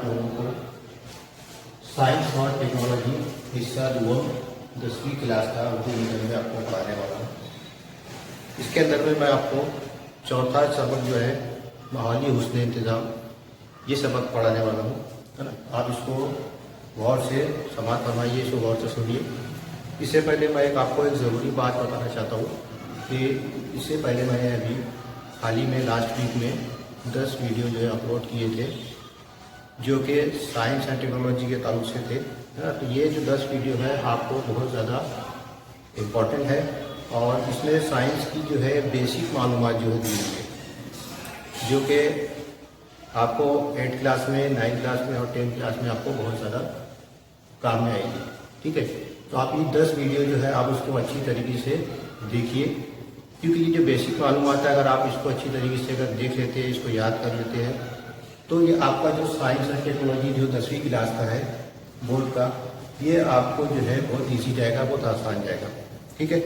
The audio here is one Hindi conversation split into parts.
आप लोगों को साइंस और टेक्नोलॉजी हिस्सा 2 10वीं क्लास का उर्दू मीडियम में आपको पढ़ाने वाला हूँ। इसके अंदर में मैं आपको चौथा सबक जो है माहौली हुस्न इंतज़ाम, ये सबक पढ़ाने वाला हूँ, है ना। आप इसको गौर से समाप्त फरमाइए, इसको गौर से सुनिए। इससे पहले मैं आपको एक ज़रूरी बात बताना चाहता हूँ कि इससे पहले मैंने अभी हाल ही में लास्ट वीक में 10 वीडियो जो है अपलोड किए थे, जो कि साइंस एंड टेक्नोलॉजी के ताल्लुक से थे, है ना। तो ये जो 10 वीडियो है आपको बहुत ज़्यादा इम्पोर्टेंट है और इसमें साइंस की जो है बेसिक मालूमात जो है दी हुई है, जो कि आपको 8th क्लास में, 9th क्लास में और 10th क्लास में आपको बहुत ज़्यादा काम में आएगी। ठीक है, तो आप ये 10 वीडियो जो है आप उसको अच्छी तरीके से देखिए, क्योंकि ये जो बेसिक मालूमात है अगर आप इसको अच्छी तरीके से अगर देख लेते हैं, इसको याद कर लेते हैं, तो ये आपका जो साइंस एंड टेक्नोलॉजी जो 10वीं क्लास का है बोर्ड का, ये आपको जो है बहुत ईजी जाएगा, बहुत आसान जाएगा। ठीक है,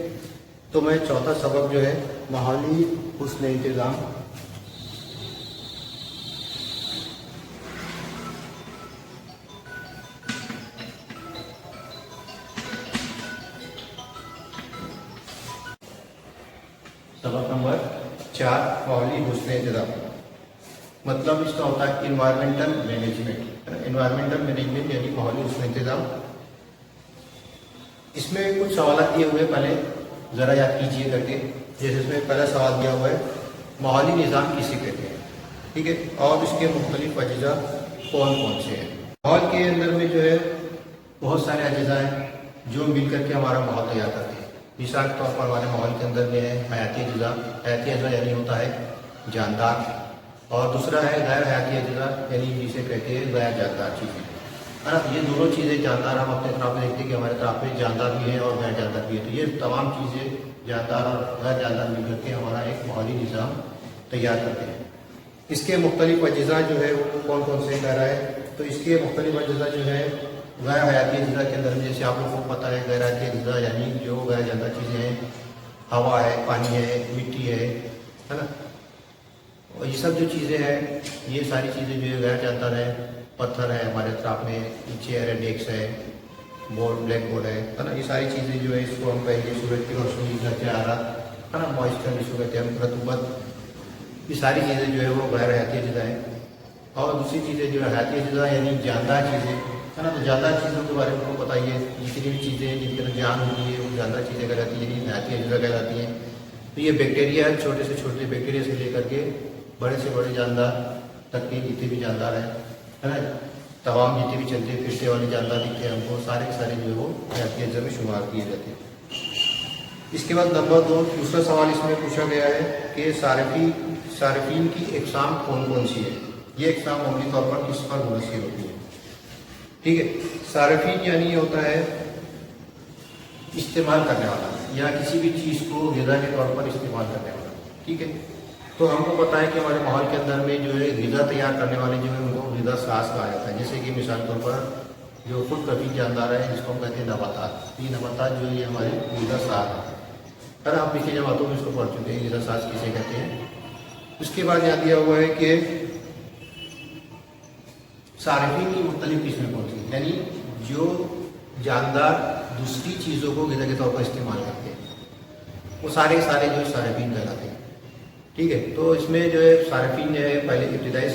तो मैं चौथा सबक जो है माहौली हुस्न इंतज़ाम, सबक नंबर 4 माहौली हुस्न इंतज़ाम, मतलब इसका होता है इन्वायरमेंटल मैनेजमेंट। इन्वायरमेंटल मैनेजमेंट यानी माहौली हुस्न इंतज़ाम। इसमें कुछ सवाल दिए हुए, पहले ज़रा याद कीजिए करके। जैसे इसमें पहला सवाल दिया हुआ है, माहौली निज़ाम किसे कहते हैं। ठीक है, और इसके मुख्तलिफ अज्जा कौन कौन से हैं। माहौल के अंदर में जो है बहुत सारे अज्जा हैं जो मिलकर के हमारा माहौल तैयार करते हैं। मिसाल के तौर पर हमारे माहौल के अंदर में है हयाती अज्जा। हयाती अज्जा यानी होता है जानदार, और दूसरा है गैर हयाती अज्जा यानी जिसे कहते हैं गैर जानदार चीज़ें, है ना। ये दोनों चीज़ें जानदार हम अपने तरफ में देखते हैं कि हमारे तरफ में जानदार भी है और गैर जानदार भी है। तो ये तमाम चीज़ें जानदार और गैर जानदार मिलकर के हमारा एक माहौली निज़ाम तैयार करते हैं। इसके मुख्तलिफ अज्जा जो है वो कौन कौन से कह रहा है, तो इसके मुख्तलिफ अज्जा जो है गैर हयाती अज्जा के अंदर में, जैसे आप लोगों को पता है गैर हयाती अज्जा यानी जो गैर जानदार चीज़ें हैं, हवा है, पानी है, मिट्टी है ना। और ये सब जो चीज़ें हैं, ये सारी चीज़ें जो है गैर जानदार है। पत्थर है हमारे तरफ में, चेयर है, डेस्क है, बोर्ड, ब्लैक बोर्ड है ना। ये सारी चीज़ें जो है इसको हम कहेंगे सूरज की रोशनी का चेहरा, है ना, मॉइस्चर जिसको कहते हैं हम, रतूबत, ये सारी चीज़ें जो है वो गैर हयाती अज्जा हैं। और दूसरी चीज़ें जो है हयाती अज्जा यानी जानदार चीज़ें, है ना। तो जानदार चीज़ों के बारे में आपको बताइए, जितनी भी चीज़ें जिनके अंदर जान होती है वो जानदार चीज़ें कहलाती हैं, हयाती अज्जा कहलाती हैं। तो ये बैक्टीरिया है, छोटे से छोटे बैक्टीरिया से लेकर के बड़े से बड़े जानदार तक के जितने भी जानदार हैं, है ना, तमाम जितने भी चलते फिरते वाले जानदार दिखते हैं हमको, सारे के सारे जो है वो हयाती अज्जा में शुमार किए जाते हैं। इसके बाद नंबर 2, दूसरा सवाल इसमें पूछा गया है कि सारिफीन की इकसाम कौन कौन सी है। ये इकसाम अमली तौर पर किस पर मुनहसर होती है। ठीक है, सारिफीन यानी होता है इस्तेमाल करने वाला या किसी भी चीज़ को ग़िज़ा के तौर पर इस्तेमाल करने वाला। ठीक है, तो हमको पता है कि हमारे माहौल के अंदर में जो है ग़िज़ा तैयार करने वाले जो है उनको ग़िज़ा साज़ कहा जाता है। जैसे कि मिसाल तौर पर जो खुद कभी जानदार है जिसको हम कहते हैं नबातात, ये नबातात जो है ये हमारे ग़िज़ा साज़ है। अगर आप पिछले जमातों में इसको पढ़ चुके हैं ग़िज़ा साज़ किसे कहते हैं। उसके बाद यहाँ दिया हुआ है कि सारिफीन की मुख्तलिफ किस्में कौन सी, यानी जो जानदार दूसरी चीज़ों को ग़िज़ा के तौर पर इस्तेमाल करते हैं, वो सारे सारे जो है सारिफीन कहलाते हैं। ठीक है, तो इसमें जो है सारिफीन जो है पहले इब्तिदाई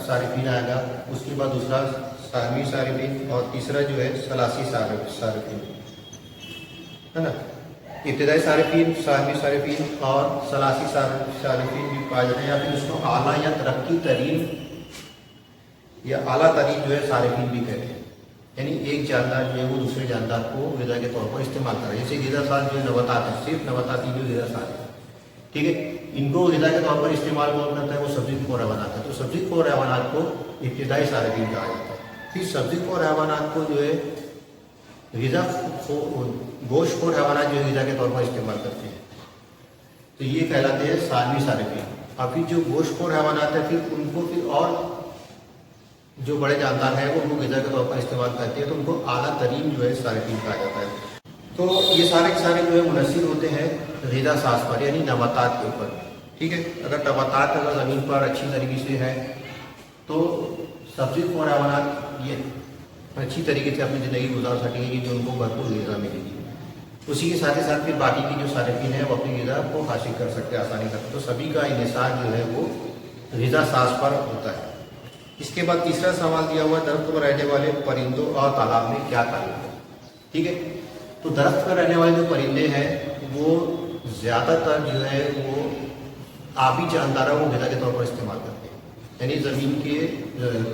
सारिफीन आएगा, उसके बाद दूसरा साहमी सारिफीन और तीसरा जो है सलासी सारिफीन, है ना। इब्तिदाई सारिफीन, साहमी सारिफीन और सलासी सारिफीन भी पाए जाते हैं, या फिर उसको आला या तरक्की तरीन या आला तरीन जो है सारिफीन भी कहते हैं। यानी एक जानदार जो है वो दूसरे जानदार को ग़िज़ा के तौर पर इस्तेमाल कर रहा है। जैसे ग़िज़ा साज़ जो है नबातात है, सिर्फ नबाताती जो ग़िज़ा साज़ है। ठीक है, इनको ग़िज़ा के तौर पर इस्तेमाल कौन करता है, वो सब्ज़ी खोर हैवानात है। तो सब्ज़ी खोर हैवानात को इब्तिदाई सारिफीन कहा जाता है। फिर सब्ज़ी खोर हैवानात को जो है ग़िज़ा गोश्त खोर हैवानात जो है ग़िज़ा के तौर पर इस्तेमाल करते हैं, तो ये कहलाते हैं साहमी सारिफीन। और फिर जो गोश्त खोर हैवानात है फिर उनको फिर और जो बड़े जानदार हैं वो उनको ग़िज़ा के तौर पर इस्तेमाल करते हैं, तो उनको आला तरीन जो है सारिफीन कहा जाता है। तो ये सारे के सारे जो है मुनहसर होते हैं ग़िज़ा साज़ पर यानी नबातात के ऊपर। ठीक है, अगर नबातात अगर ज़मीन पर अच्छी तरीके से है तो सब्जी और हैवानात ये अच्छी तरीके से अपनी ज़िंदगी गुजार सकेंगे कि जो उनको भरपूर ग़िज़ा मिलेगी। उसी के साथ ही साथ फिर बाकी की जो सारिफिन है वो अपनी ग़िज़ा को हासिल कर सकते हैं आसानी करते। तो सभी का इन्हिसार जो है वो ग़िज़ा साज पर होता है। इसके बाद तीसरा सवाल दिया हुआ, दरख्त पर रहने वाले परिंदों और तालाब में क्या ताल्लुक है। ठीक है, तो दरख्त पर रहने वाले जो परिंदे हैं वो ज़्यादातर जो है वो आबी जानदारों को ग़िज़ा के तौर पर इस्तेमाल करते हैं। यानी ज़मीन के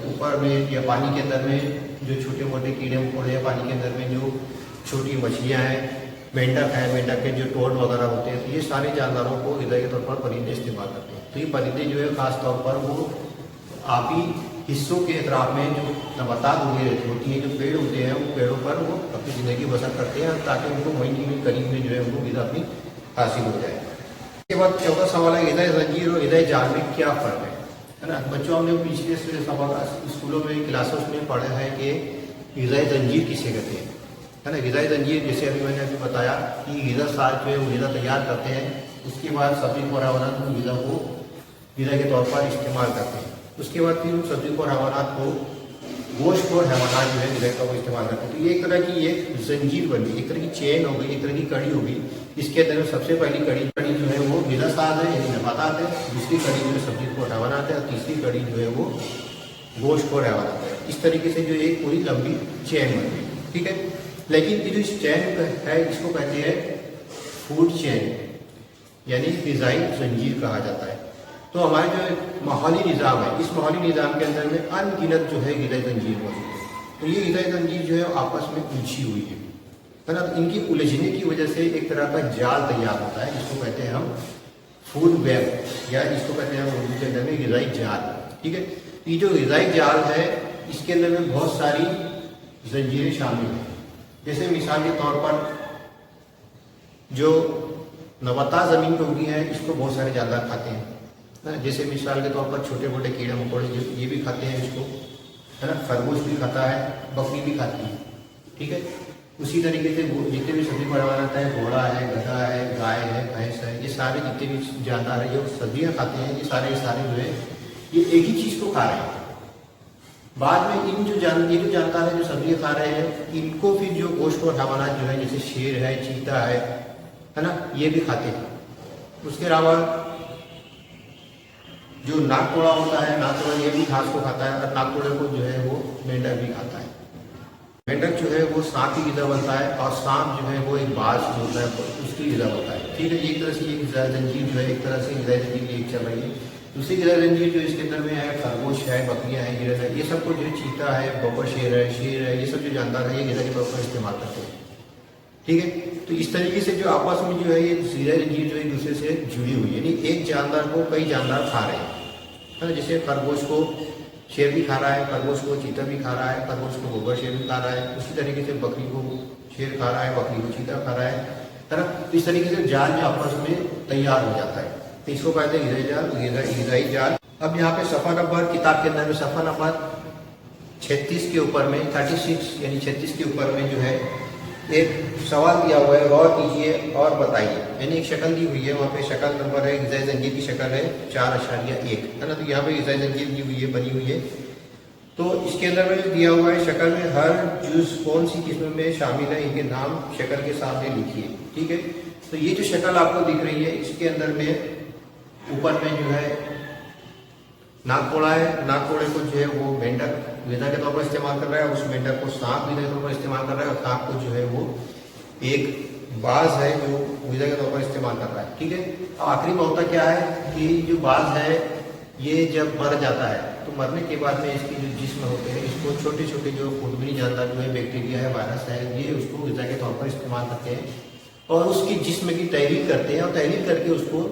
ऊपर में या पानी के अंदर में जो छोटे मोटे कीड़े मकोड़े हैं, पानी के अंदर में जो छोटी मछलियाँ हैं, मेंढक है, मेंढक के जो टोड वगैरह होते हैं, तो ये सारे जानदारों को ग़िज़ा के तौर पर परिंदे इस्तेमाल करते हैं। तो ये परिंदे जो है ख़ास तौर पर वो आबी हिस्सों के अतराफ में जो नबातात होती हैं, जो पेड़ होते हैं, उन पेड़ों पर वो अपनी ज़िंदगी बसर करते हैं ताकि उनको वहीं की करीब में जो है उनको ग़िज़ा अपनी हासिल हो जाए। इसके बाद चौथा सवाल है, ग़िज़ा ज़ंजीर और ग़िज़ा जाल में क्या फ़र्क है ना। बच्चों, हमने पिछले स्कूलों में क्लासों में पढ़ा है कि ग़िज़ा ज़ंजीर किसे कहते हैं, है ना। ग़िज़ा ज़ंजीर जैसे अभी मैंने अभी बताया कि ग़िज़ा साज जो है वो ग़िज़ा तैयार करते हैं, उसके बाद सब्ज़ी और हैवानात को ग़िज़ा के तौर पर इस्तेमाल करते हैं। उसके बाद फिर सब्ज़ी और हैवानात को गोश्त और हैवानात जो है ग़िज़ा का वो इस्तेमाल करते हैं। तो ये एक तरह की एक ज़ंजीर बन गई, एक तरह की चेन हो गई, एक तरह की कड़ी हो गई। इसके अंदर सबसे पहली कड़ी जो है वो ग़िज़ा साज है यानी नबातात है, दूसरी कड़ी जो है सब्ज़ी और हैवानात है, और तीसरी कड़ी जो है वो गोश्त और हैवानात है। इस तरीके से जो एक पूरी लंबी चेन बन गई। ठीक है, लेकिन ये जो इस चैन है इसको कहते हैं फूड चेन यानी ग़िज़ाई ज़ंजीर कहा जाता है। तो हमारे जो माहौली निज़ाम है, इस माहौली निज़ाम के अंदर में अनगिनत जो है ग़िज़ाई ज़ंजीर मौजूद है। तो ये ग़िज़ाई ज़ंजीर जो है आपस में उलझी हुई है ना। तो इनकी उलझने की वजह से एक तरह का जाल तैयार होता है जिसको कहते हैं हम फूड वेब या जिसको कहते हैं हम उर्दू के अंदर में ग़िज़ाई जाल। ठीक है, तो ये जो ग़िज़ाई जाल है इसके अंदर में बहुत सारी ज़ंजीरें शामिल हैं। जैसे मिसाल के तौर पर जो नबातात ज़मीन पर उगी है इसको बहुत सारे जानवर खाते हैं ना। जैसे मिसाल के तौर पर छोटे मोटे कीड़े मकोड़े जो ये भी खाते हैं इसको, है ना। खरगोश भी खाता है, बकरी भी खाती है। ठीक है, उसी तरीके से जितने भी सब्जी पैदावार आता है, घोड़ा है, गधा है, गाय है, भैंस है, ये सारे जितने भी जानवर है जो सब्जियाँ खाते हैं, ये सारे जो है ये एक ही चीज़ को खा रहे हैं। बाद में ये जो जानकार है जो सब्जियाँ खा रहे हैं, इनको फिर जो गोश्त और हैवानात जो है जैसे शेर है, चीता है ना, ये भी खाते हैं। उसके अलावा जो नागतोड़ा होता है, नागतोड़ा ये भी घास को खाता है, और नागतोड़े को जो है वो मेंढक भी खाता है। मेंढक जो है वो सांप की ग़िज़ा बनता है, और सांप जो है वो एक बाज होता है उसकी ग़िज़ा बनता है। ठीक है, एक तरह से ये ग़िज़ा ज़ंजीर जो है एक तरह से ग़िज़ा ज़ंजीर एक चल रही है। दूसरी ग़िज़ा ज़ंजीर जो इसके अंदर में है, खरगोश है, बकरियाँ हैं, गिरह है, ये सबको जो चीता है, बबर शेर है, ये सब जो जानदार है ये ग़िज़ा के तौर पर इस्तेमाल करते हैं। ठीक है, तो इस तरीके से जो आपस में जो है ये ग़िज़ा ज़ंजीर जो एक दूसरे से जुड़ी हुई है, यानी एक जानदार को कई जानदार खा रहे हैं, है ना। जैसे खरगोश को शेर भी खा रहा है, खरगोश को चीता भी खा रहा है, खरगोश को बबर शेर भी खा रहा है, उसी तरीके से बकरी को शेर खा रहा है, बकरी को चीता खा रहा है ना। तो इस तरीके से जाल जो आपस में तैयार हो जाता है, तो इसको कहते हैं ग़िज़ाई जाल। अब यहाँ पे सफ़ा नंबर किताब के अंदर में सफ़ा नंबर 36 के ऊपर में 36 यानी 36 के ऊपर में जो है एक सवाल दिया हुआ है, गौर कीजिए और बताइए। यानी एक शक्ल दी हुई है, वहाँ पे शक्ल नंबर है, ग़िज़ाई ज़ंजीर की शक्ल है 4.1 है ना। तो यहाँ पे ग़िज़ाई ज़ंजीर दी हुई है, बनी हुई है। तो इसके अंदर में दिया हुआ है शक्ल में हर जुज़ कौन सी किस्म में शामिल है, इनके नाम शक्ल के सामने लिखिए। ठीक है, तो ये जो शक्ल आपको दिख रही है इसके अंदर में ऊपर में जो है नागतोड़ा है। नागतोड़े को जो है वो मेंढक ग़िज़ा के तौर पर इस्तेमाल कर रहा है, उस मेंढक को सांप ग़िज़ा के तौर पर इस्तेमाल कर रहा है, और सांप को जो है वो एक बाज है जो ग़िज़ा के तौर पर इस्तेमाल कर रहा है। ठीक है, अब आखिरी में होता क्या है कि जो बाज है ये जब मर जाता है तो मरने के बाद में इसकी जो जिस्म होते हैं इसको छोटे छोटे जो खुदबनी जानदार जो है बैक्टीरिया है, वायरस है, ये उसको ग़िज़ा के तौर पर इस्तेमाल करते हैं और उसकी जिस्म की तहरीर करते हैं, और तहरीर करके उसको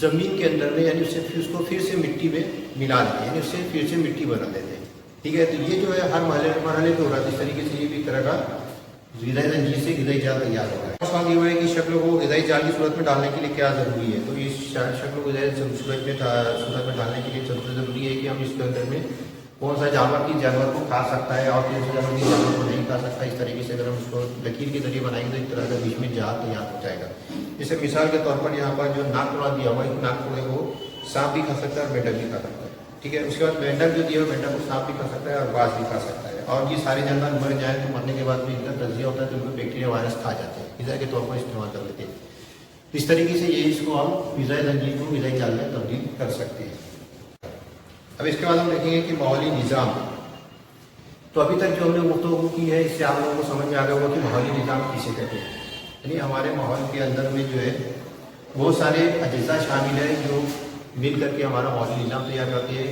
ज़मीन के अंदर में यानी उसको फिर से मिट्टी में मिला देते हैं, यानी उससे फिर से मिट्टी बना देते हैं। ठीक है, तो ये जो है हर मरहले पे हो रहा है। इस तरीके से ये भी तरह का ग़िज़ाई ज़ंजीर से ग़िज़ाई जाल तैयार हो रहा है। सवाल ये हुआ है कि शक्ल को ग़िज़ाई जाल की सूरत में डालने के लिए क्या ज़रूरी है। तो इस शक्ल को ग़िज़ाई सूरत में डालने के लिए सबसे ज़रूरी है कि हम इसके अंदर में कौन सा जानवर को खा सकता है और कौन सा जानवर को नहीं खा सकता। इस तरीके से अगर हम उसको लकीर के जरिए बनाएंगे तो एक तरह का बीच में जाल तैयार हो जाएगा। जैसे मिसाल के तौर पर यहाँ पर जो नागतोड़ा दिया हुआ है, नागतोड़े को सांप भी खा सकता है और मेंढक भी खा सकता है। ठीक है। उसके बाद मेंढक जो दिया है मेंढक को सांप भी खा सकता है और बाज भी खा सकता है। और ये सारे जानवर मर जाए तो मरने के बाद भी इनका तजिया होता है तो उनको बैक्टीरिया वायरस खा जाते हैं, ग़िज़ा के तौर पर इस्तेमाल कर लेते हैं। इस तरीके से ये इसको हम ग़िज़ाई जंजीर को ग़िज़ाई जाल में तब्दील कर सकते हैं। अब इसके बाद हम देखेंगे कि माहौली निज़ाम। तो अभी तक जो हमने गुफ्तगू की है इससे आप लोगों को समझ में आ गया होगा कि माहौली निज़ाम किसे कहते हैं। यानी हमारे माहौल के अंदर में जो है बहुत सारे अज्जा शामिल है जो मिल करके हमारा माहौली निज़ाम तैयार करते हैं।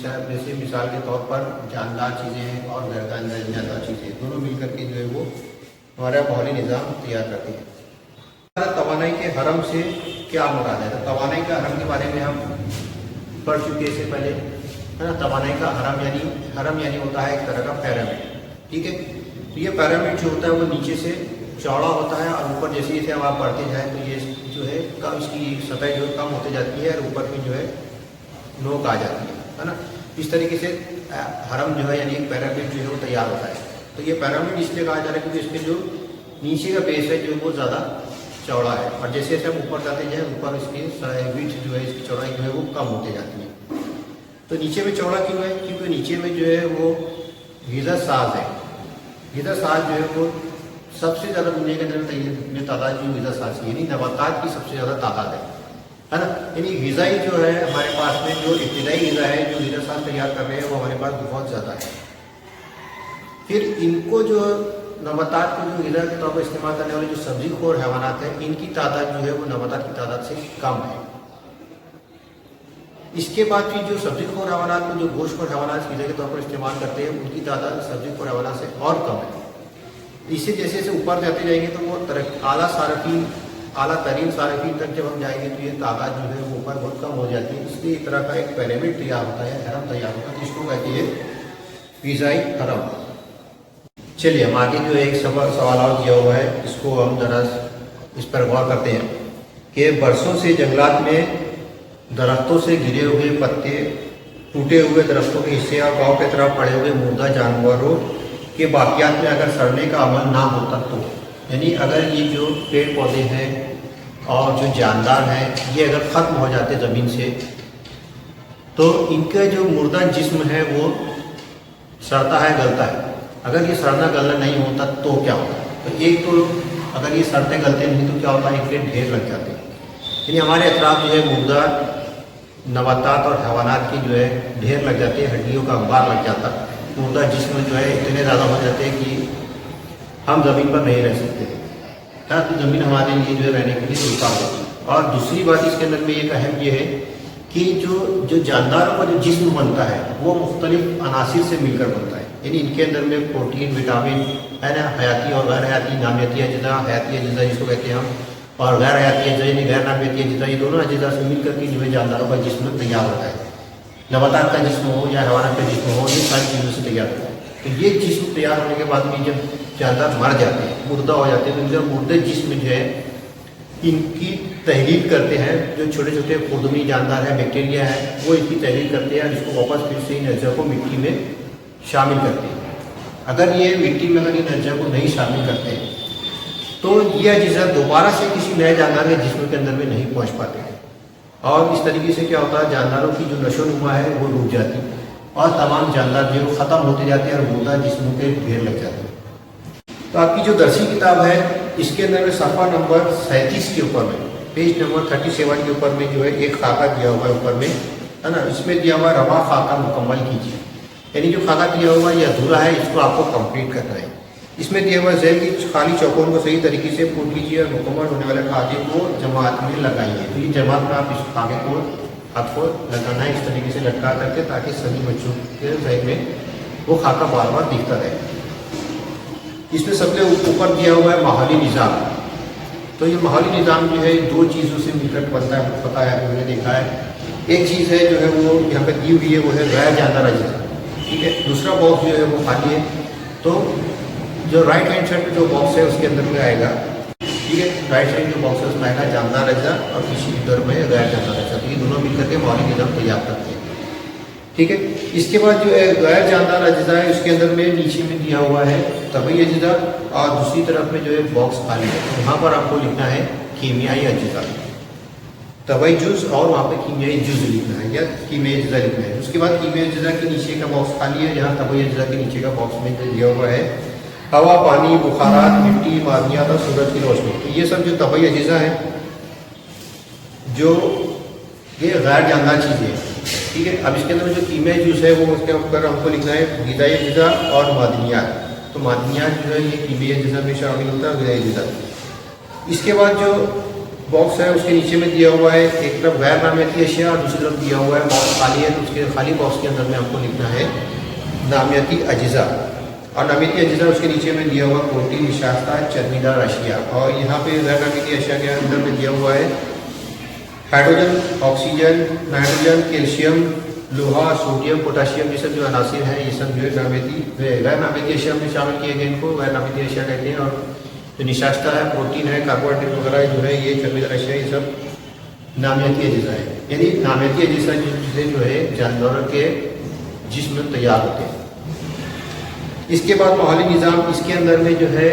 जैसे मिसाल के तौर पर जानदार चीज़ें और घर का अंदर जानदार चीज़ें दोनों मिल करके जो है वो हमारा माहौली निज़ाम तैयार करते हैं। तवानाई के हरम से क्या मुराद है? तो तवानाई का हरम के बारे में हम पढ़ चुके इससे पहले, है ना। तवानाई का हरम यानी होता है एक तरह का पैरामिड, ठीक है। तो ये पैरामिड जो होता है वो नीचे से चौड़ा होता है और ऊपर जैसे जैसे आप बढ़ते जाए तो ये जो है कम इसकी सतह जो कम होती जाती है और ऊपर में जो है नोक आ जाती है ना। इस तरीके से हरम जो है यानी एक पैरामिड जो है वो तैयार होता है। तो ये पैरामिड इसलिए कहा जा रहा है क्योंकि इसके जो नीचे का बेस है जो वो ज़्यादा चौड़ा है और जैसे जैसे हम ऊपर जाते जाए ऊपर इसकी विड्थ जो है इसकी चौड़ाई जो है वो कम होती जाती है। तो नीचे में चौड़ा क्यों है? क्योंकि नीचे में जो है वो ग़िज़ा साज है। ग़िज़ा साज जो है वो सबसे ज़्यादा दुनिया के अंदर में तादाद जो ग़िज़ा साज की यानी नबातात की सबसे ज़्यादा तादाद है ना। यानी ग़िज़ाई जो है हमारे पास में जो इब्तिदाई ग़िज़ा है जो ग़िज़ा साज तैयार कर रहे हैं वो हमारे पास बहुत ज़्यादा है। फिर इनको जो नबातात को जो ग़िज़ा के तौर पर इस्तेमाल करने वाले जो सब्जी खोर हैवानात हैं इनकी तादाद जो है वो नबातात की तादाद से कम है। इसके बाद फिर जो सब्जी खोर हैवानात को जो गोश्त खोर हैवानात ग़िज़ा के तौर पर इस्तेमाल करते हैं उनकी तादाद सब्जी खोर हैवानात से और कम है। इससे जैसे जैसे ऊपर जाते जाएंगे तो वो आला तरीन सारफीन तक जब हम जाएंगे तो ये तादाद जो है वो ऊपर बहुत कम हो जाती है। इसलिए एक तरह का एक पैरामिड तैयार होता है, हरम तैयार होता है जिसको कहते हैं ग़िज़ाई हरम। चलिए हम आगे जो एक सवाल और दिया हुआ है इसको हम ज़रा इस पर गौर करते हैं कि बरसों से जंगलात में दरख्तों से गिरे हुए पत्ते, टूटे हुए दरख्तों के हिस्से और गाँव की तरफ पड़े हुए मुर्दा जानवरों के बाकियात में अगर सड़ने का अमल ना होता तो यानी अगर ये जो पेड़ पौधे हैं और जो जानदार हैं ये अगर ख़त्म हो जाते ज़मीन से तो इनका जो मुर्दा जिस्म है वो सड़ता है, गलता है। अगर ये सड़ना गलना नहीं होता तो क्या होता? तो एक तो अगर ये सड़ते गलते नहीं तो क्या होता है, इनके ढेर लग जाते हैं। यानी हमारे अतराफ जो है मुर्दा नबातात और हैवानात की जो है ढेर लग जाते हैं, हड्डियों का अंबार लग जाता है। मुर्दा जिस्म जो है इतने ज़्यादा हो जाते हैं कि हम ज़मीन पर नहीं रह सकते क्या, तो ज़मीन हमारे लिए जो है रहने के लिए बेकार होती है। और दूसरी बात इसके अंदर में एक अहम ये है कि जो जानदारों का जो जिस्म बनता है वो मुख्तलिफ अनासिर से मिलकर बनता है। यानी इनके अंदर में प्रोटीन, विटामिन है ना, हयाती और गैर हयाती नामियाती अज्जा, हयाती अज्जा जिसको कहते हैं हम, और गैर हयाती अज्जा यानी गैर नामियाती अज्जा, ये दोनों अज्जा से मिल करके जो है जानदारों का जिस्म तैयार होता है। नबातात का जिस्म हो या हैवानात का जिस्म हो, ये सारी चीज़ों से तैयार होता है। तो ये जिस्म तैयार होने के बाद में जब जानदार मर जाते हैं, मुर्दा हो जाते हैं, तो जब मुर्दे जिस्म जो है इनकी तहलील करते हैं। जो छोटे छोटे खुरदमी जानदार हैं, बैक्टीरिया है, वो इनकी तहलील करते हैं और इसको वापस फिर से इन अज्जा को मिट्टी में शामिल करते हैं। अगर ये मिट्टी में अगर इन अज्जा को नहीं शामिल करते तो ये अज्जा दोबारा से किसी नए जानदार के जिस्म के अंदर में नहीं पहुँच पाते हैं और इस तरीके से क्या होता है, जानदारों की जो नशोनुमा है वो रुक जाती है और तमाम जानदार जो ख़त्म होते जाते हैं और मुर्दा जिस्मों के ढेर लग जाते हैं। तो आपकी जो दरसी किताब है इसके अंदर में सफ़ा नंबर 37 के ऊपर में, पेज नंबर 37 के ऊपर में जो है एक खाका दिया हुआ है ऊपर में, है ना। इसमें दिया हुआ रवा खाका मुकम्मल कीजिए, यानी जो खाका दिया हुआ है ये अधूरा है, इसको आपको कंप्लीट करना है। इसमें दिया हुआ ज़ैल की खाली चौकोन को सही तरीके से पूर कीजिए और मुकम्मल होने वाले खाके को जमात में लगाइए। तो ये जमात में आप इस खाके को हाथ को लगाना है इस तरीके से लटका करके, ताकि सभी बच्चों के जहन में वो खाका बार बार दिखता रहे। इसमें सबसे ऊपर दिया हुआ है माहौली निज़ाम। तो ये माहौली निज़ाम जो है दो चीज़ों से मिलकर बनता है, पता है, हमने देखा है। एक चीज़ है जो है वो यहाँ पे दी हुई है, वो है गैर जानदार अज्जा, ठीक है। दूसरा बॉक्स जो है वो खाली है। तो जो राइट हैंड साइड में जो बॉक्स है उसके अंदर में आएगा, ठीक है, राइट साइड जो बॉक्स है उसमें आएगा जानदार अज्जा और किसी इधर में गैर जानदार अज्जा। तो ये दोनों मिलकर के माहौली निज़ाम तैयार करते हैं, ठीक है। इसके बाद जो है गैर जानदार अज्जा है उसके अंदर में नीचे में दिया हुआ है तबई अज्जा और दूसरी तरफ में जो है बॉक्स खाली है। तो यहाँ पर आपको लिखना है कीमियाई अज्जा। तबई जुज और वहाँ पे कीमियाई जुज लिखना है या कीमियाई अज्जा लिखना है। उसके बाद कीमियाई अज्जा के नीचे का बॉक्स खाली है, जहाँ तबई अज्जा के नीचे का बॉक्स में दिया हुआ है हवा, पानी, बुखारात, मिट्टी, मादनियात और सूरज की रोशनी। तो ये सब जो तबई अज्जा हैं, जो ये गैर जानदार चीज़ें हैं, ठीक है। अब इसके अंदर जो कीमियाई जुज है वो उसके ऊपर हमको लिखना है ग़िज़ाई अज्जा और मादनियात। तो मादनियात जो है ये कीमियाई अज्जा में शामिल होता है, ग़िज़ाई अज्जा। इसके बाद जो बॉक्स है उसके नीचे में दिया हुआ है एक तरफ गैर नामियाती अशिया और दूसरी तरफ दिया हुआ है बॉक्स खाली है, तो उसके खाली बॉक्स के अंदर में हमको लिखना है नामियाती अज्जा। और नामियाती अज्जा उसके नीचे में दिया हुआ प्रोटीन, निशास्ता, चर्बीदार अशिया। और यहाँ पे गैर नामियाती अशिया के अंदर में दिया हुआ है हाइड्रोजन, ऑक्सीजन, नाइट्रोजन, कैल्शियम, लोहा, सोडियम, पोटाशियम, ये सब जो अनासिर हैं ये सब जो है गैर नामियाती अशिया में शामिल किए गए, इनको गैर नामियाती अशिया कहते हैं। और जो निशास्ता है, प्रोटीन है, कार्बोहाइड्रेट वगैरह जो है ये चर्बीदार अशिया, ये सब नामियाती अज्जा है। यानी नामियाती अज्जा चीज़ें जो है जानवरों के जिस्म में तैयार होते हैं। इसके बाद माहौली निज़ाम, इसके अंदर में जो है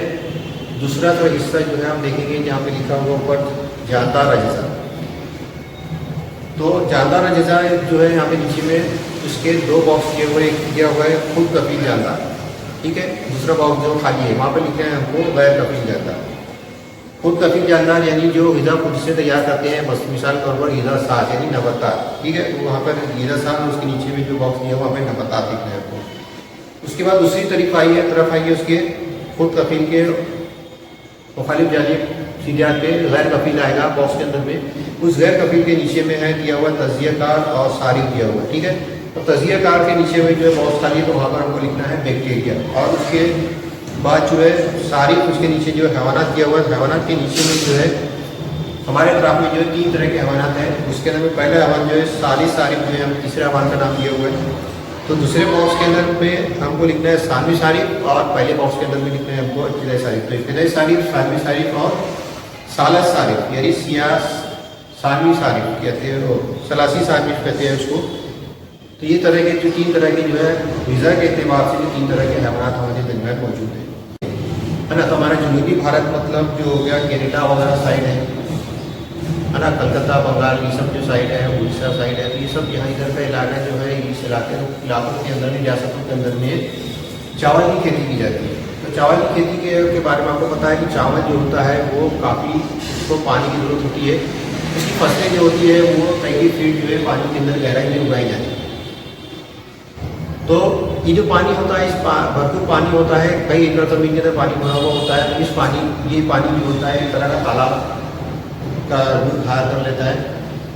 दूसरा तो हिस्सा जो है हम देखेंगे जहाँ पे लिखा हुआ ऊपर जानदार अज्जा। तो जानदार अज्जा जो है यहाँ पे नीचे में उसके दो बॉक्स किए हुए, एक दिया हुआ है खुद कफील जानदार, ठीक है। दूसरा बॉक्स जो खाली है वहाँ पर लिखते हैं हमको गैर कफील जानदार। खुद कफील जानदार यानी जो ग़िज़ा खुद से तैयार करते हैं, बस मिसाल के तौर पर ग़िज़ा साथ यानी नबातात, ठीक है। तो वहाँ पर ग़िज़ा साथ उसके नीचे में जो बॉक्स दिया हुआ वहाँ पर नबातात लिखना है आपको। उसके बाद दूसरी तरफ आई है उसके खुद कफील के मुखालिफ जानिब सीधे हाथ पे गैर कफील आएगा बॉक्स के अंदर में। उस गैर कफील के नीचे में है दिया हुआ तज़ियाकार और सारिफ दिया हुआ, ठीक है। तो तज़ियाकार के नीचे में जो है बॉक्स खाली है, तो वहाँ पर हमको लिखना है बैक्टीरिया। और उसके बाद जो है सारिफ, उसके नीचे जो हैवानात दिया हुआ है, हैवानात के नीचे में जो है हमारे ग्राफ में जो है 3 तरह के हैवानात हैं। उसके अंदर में पहला हैवान जो है सारिफ जो है हम तीसरे हैवान का नाम दिया हुआ है। तो दूसरे बॉक्स के अंदर में हमको लिखना है सानवी सारिफ और पहले बॉक्स के अंदर में लिखना है हमको इब्तिदाई सारिफ। तो इब्तिदाई सारिफ, सानवी सारिफ और सालस सारिफ यानी सानवी सारिफ कहते हैं, वो सलासी सारिफ कहते हैं उसको। तो ये तरह के जो 3 तरह के जो है ग़िज़ा के अतबार से जो 3 तरह के हैवानात हमारे दरमियान मौजूद है ना। तो हमारा जनूबी भारत मतलब जो हो गया केरला वगैरह साइड है ना, कलकत्ता, बंगाल, ये सब जो साइड है, उड़ीसा साइड है, तो ये सब यहाँ इधर का इलाका जो है इस इलाकों के अंदर में, रियासतों के अंदर में चावल की खेती की जाती है। तो चावल की खेती के बारे में आपको पता है कि चावल जो होता है वो काफ़ी उसको पानी की ज़रूरत होती है। उसकी फसलें जो होती है वो कई फीट जो है पानी के अंदर गहराई में उगाई जाती है। तो ये जो पानी होता है, इस भरपूर पानी होता है, कई एकड़ ज़मीन के अंदर पानी भरा हुआ होता है। तो इस ये पानी जो होता है एक तरह का तालाब का रूप धारण कर लेता है,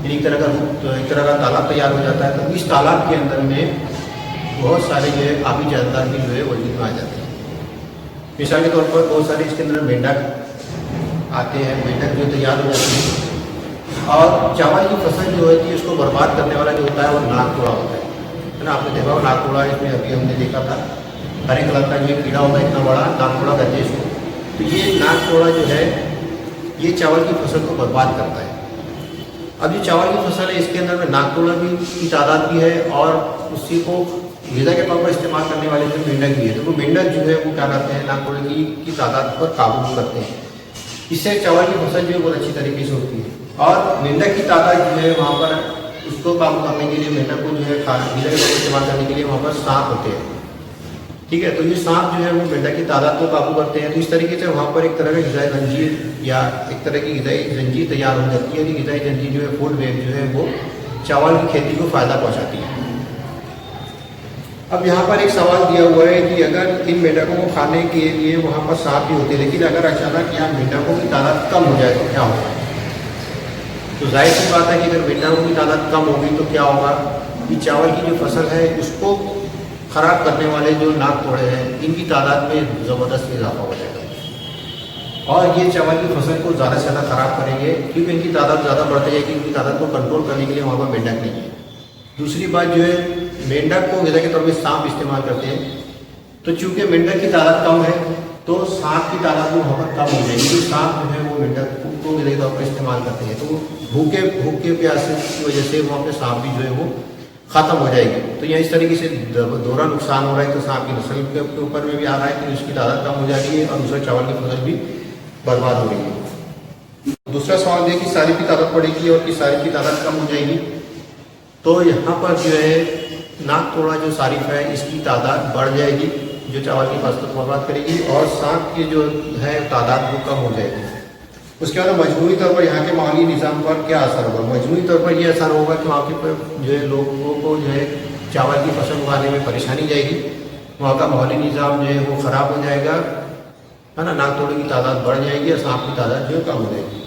यानी एक तरह का तालाब तैयार हो जाता है। तो इस तालाब के अंदर में बहुत सारे जो है आबी जानदार भी जो है वजूद में आ जाते हैं। मिसाल के तौर पर बहुत सारे इसके अंदर मेंढक आते हैं, मेंढक जो तैयार हो जाते हैं। और चावल की फसल जो होती है उसको बर्बाद करने वाला जो होता है वो नागतोड़ा होता है ना। आपने देखा हो नागतोड़ा, इसमें अभी हमने देखा था हरे कलर का जो कीड़ा होता है, इतना बड़ा नागतोड़ा कहते हैं इसको। तो ये नागतोड़ा जो है ये चावल की फसल को बर्बाद करता है। अब ये चावल की फसल है, इसके अंदर में नागतोड़ा भी की तादाद भी है और उसी को ग़िज़ा के तौर पर इस्तेमाल करने वाले जो मेंढक भी है। तो वो मेंढक जो है वो क्या करते हैं, नागतोड़े की तादाद पर काबू करते हैं। इससे चावल की फसल जो है बहुत अच्छी तरीके से होती है। और मेंढक की तादाद जो है वहाँ पर उसको काबू करने के लिए, मेंढक को जो है ग़िज़ा के तौर पर इस्तेमाल करने के लिए वहाँ पर सांप होते हैं, ठीक है। तो ये सांप जो है वो मेंढक की तादाद को काबू करते हैं। तो इस तरीके से वहाँ पर एक तरह का ग़िज़ाई जंजीर या एक तरह की ग़िज़ाई जंजीर तैयार हो जाती है। ग़िज़ाई जंजीर जो है फूड वेब जो है वो चावल की खेती को फ़ायदा पहुँचाती है। अब यहाँ पर एक सवाल दिया हुआ है कि अगर इन मेंढकों को खाने के लिए वहाँ पर सांप भी होते हैं, लेकिन अगर अचानक यहाँ मेंढकों की तादाद कम हो जाए तो क्या होगा। तो जाहिर सी बात है कि अगर मेंढकों की तादाद कम होगी तो क्या होगा कि चावल की जो फसल है उसको ख़राब करने वाले जो नागतोड़े हैं इनकी तादाद में ज़बरदस्त इजाफा हो जाएगा और ये चावल की फसल को ज़्यादा से ज़्यादा ख़राब करेंगे, क्योंकि इनकी तादाद ज़्यादा बढ़ती जाएगी। इनकी तादाद को कंट्रोल करने के लिए वहाँ पर मेंढक नहीं है। दूसरी बात जो है, मेंढक को ग़िज़ा के तौर पर सांप इस्तेमाल करते हैं। तो चूँकि मेंढक की तादाद कम है तो सांप की तादाद भी वहाँ पर कम हो जाएगी। तो सांप जो है वो मेंढक को ग़िज़ा के तौर पर इस्तेमाल करते हैं। तो भूखे प्यासे की वजह से वहाँ पर सांप भी जो है वो ख़त्म हो जाएगी। तो यह इस तरीके से दोहरा नुकसान हो रहा है। तो सांप की नस्ल के ऊपर में भी आ रहा है कि उसकी तादाद कम हो जा रही है और दूसरा चावल की फसल भी बर्बाद हो रही है। दूसरा सवाल है कि सारी की तादाद बढ़ेगी और कि सारी की तादाद कम हो जाएगी। तो यहाँ पर जो है नाक तोड़ा जो सारिफ है इसकी तादाद बढ़ जाएगी, जो चावल की फसल को बर्बाद करेगी, और सांप की जो है तादाद वो कम हो जाएगी। उसके बाद मजमूई तौर पर यहाँ के माली निज़ाम पर क्या असर होगा? मजमूई तौर पर ये असर होगा कि वहाँ के जो है लोगों को जो है चावल की फसल उगाने में परेशानी जाएगी, वहाँ का माहौली निज़ाम जो है वो ख़राब हो जाएगा, है ना। नाक तोड़े की तादाद बढ़ जाएगी और सांप की तादाद जो है कम हो जाएगी।